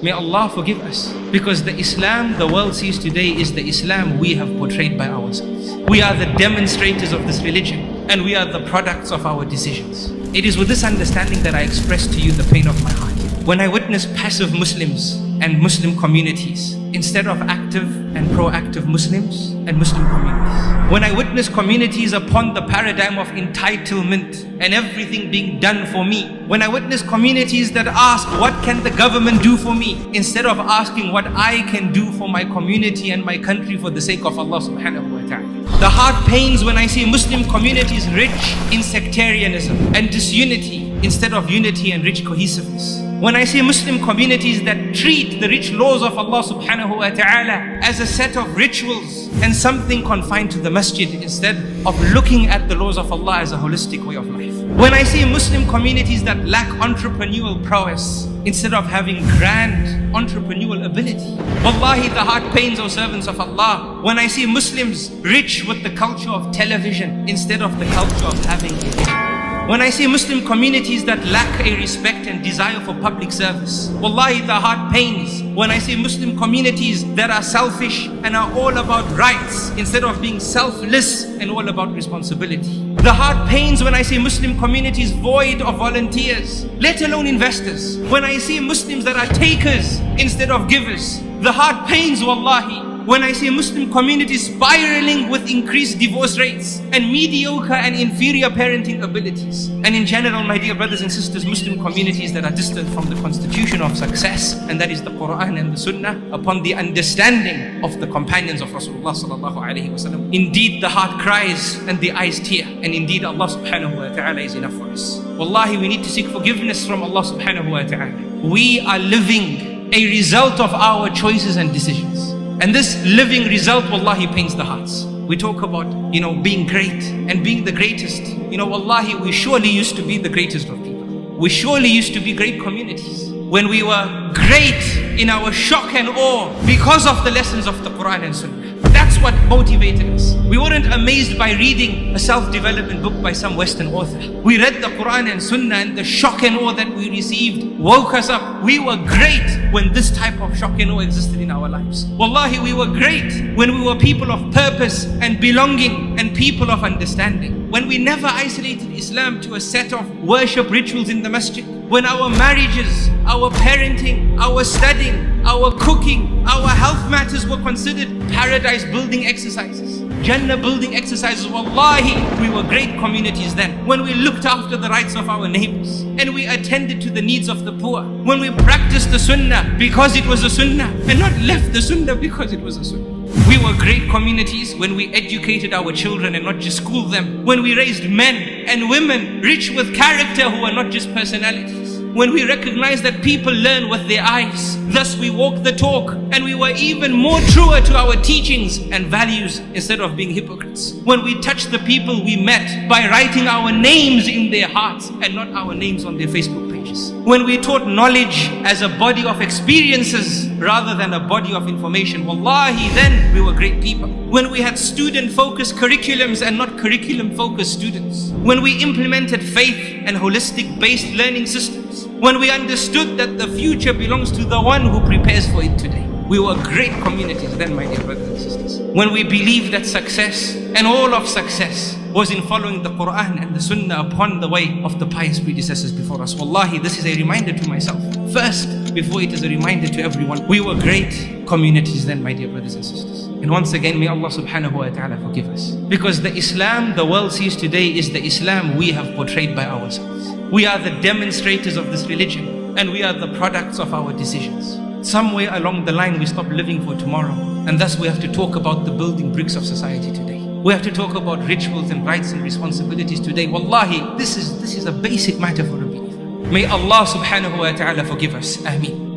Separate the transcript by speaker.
Speaker 1: May Allah forgive us. Because the Islam the world sees today is the Islam we have portrayed by ourselves. We are the demonstrators of this religion, and we are the products of our decisions. It is with this understanding that I express to you the pain of my heart. When I witness passive Muslims and Muslim communities instead of active and proactive Muslims and Muslim communities. When I witness communities upon the paradigm of entitlement and everything being done for me. When I witness communities that ask, what can the government do for me? Instead of asking what I can do for my community and my country for the sake of Allah subhanahu wa ta'ala. The heart pains when I see Muslim communities rich in sectarianism and disunity instead of unity and rich cohesiveness. When I see Muslim communities that treat the rich laws of Allah subhanahu wa ta'ala as a set of rituals and something confined to the masjid instead of looking at the laws of Allah as a holistic way of life. When I see Muslim communities that lack entrepreneurial prowess instead of having grand entrepreneurial ability. Wallahi, the heart pains, O servants of Allah, when I see Muslims rich with the culture of television instead of the culture of having a vision. When I see Muslim communities that lack a respect and desire for public service. Wallahi, the heart pains when I see Muslim communities that are selfish and are all about rights instead of being selfless and all about responsibility. The heart pains when I see Muslim communities void of volunteers, let alone investors. When I see Muslims that are takers instead of givers. The heart pains, wallahi, when I see Muslim communities spiraling with increased divorce rates and mediocre and inferior parenting abilities. And in general, my dear brothers and sisters, Muslim communities that are distant from the constitution of success, and that is the Quran and the Sunnah, upon the understanding of the companions of Rasulullah sallallahu alaihi wasallam. Indeed, the heart cries and the eyes tear, and indeed Allah subhanahu wa ta'ala is enough for us. Wallahi, we need to seek forgiveness from Allah subhanahu wa ta'ala. We are living a result of our choices and decisions. And this living result, wallahi, pains the hearts. We talk about, being great and being the greatest. Wallahi, we surely used to be the greatest of people. We surely used to be great communities. When we were great in our shock and awe because of the lessons of the Quran and Sunnah. That's what motivated us. We weren't amazed by reading a self-development book by some Western author. We read the Quran and Sunnah, and the shock and awe that we received woke us up. We were great when this type of shock and awe existed in our lives. Wallahi, we were great when we were people of purpose and belonging and people of understanding. When we never isolated Islam to a set of worship rituals in the masjid. When our marriages, our parenting, our studying, our cooking, our health matters were considered paradise building exercises, Jannah building exercises. Wallahi, we were great communities then. When we looked after the rights of our neighbors and we attended to the needs of the poor. When we practiced the Sunnah because it was a Sunnah and not left the Sunnah because it was a Sunnah. We were great communities when we educated our children and not just schooled them. When we raised men and women rich with character who are not just personalities. When we recognized that people learn with their eyes, thus we walk the talk, and we were even more truer to our teachings and values instead of being hypocrites. When we touched the people we met by writing our names in their hearts and not our names on their Facebook pages. When we taught knowledge as a body of experiences rather than a body of information. Wallahi, then we were great people. When we had student-focused curriculums and not curriculum-focused students. When we implemented faith and holistic-based learning systems. When we understood that the future belongs to the one who prepares for it today. We were great communities then, my dear brothers and sisters. When we believed that success and all of success was in following the Quran and the Sunnah upon the way of the pious predecessors before us. Wallahi, this is a reminder to myself first, before it is a reminder to everyone. We were great communities then, my dear brothers and sisters. And once again, may Allah subhanahu wa ta'ala forgive us. Because the Islam the world sees today is the Islam we have portrayed by ourselves. We are the demonstrators of this religion, and we are the products of our decisions. Somewhere along the line we stop living for tomorrow, and thus we have to talk about the building bricks of society today. We have to talk about rituals and rights and responsibilities today. Wallahi, this is a basic matter for a believer. May Allah subhanahu wa ta'ala forgive us. Ameen.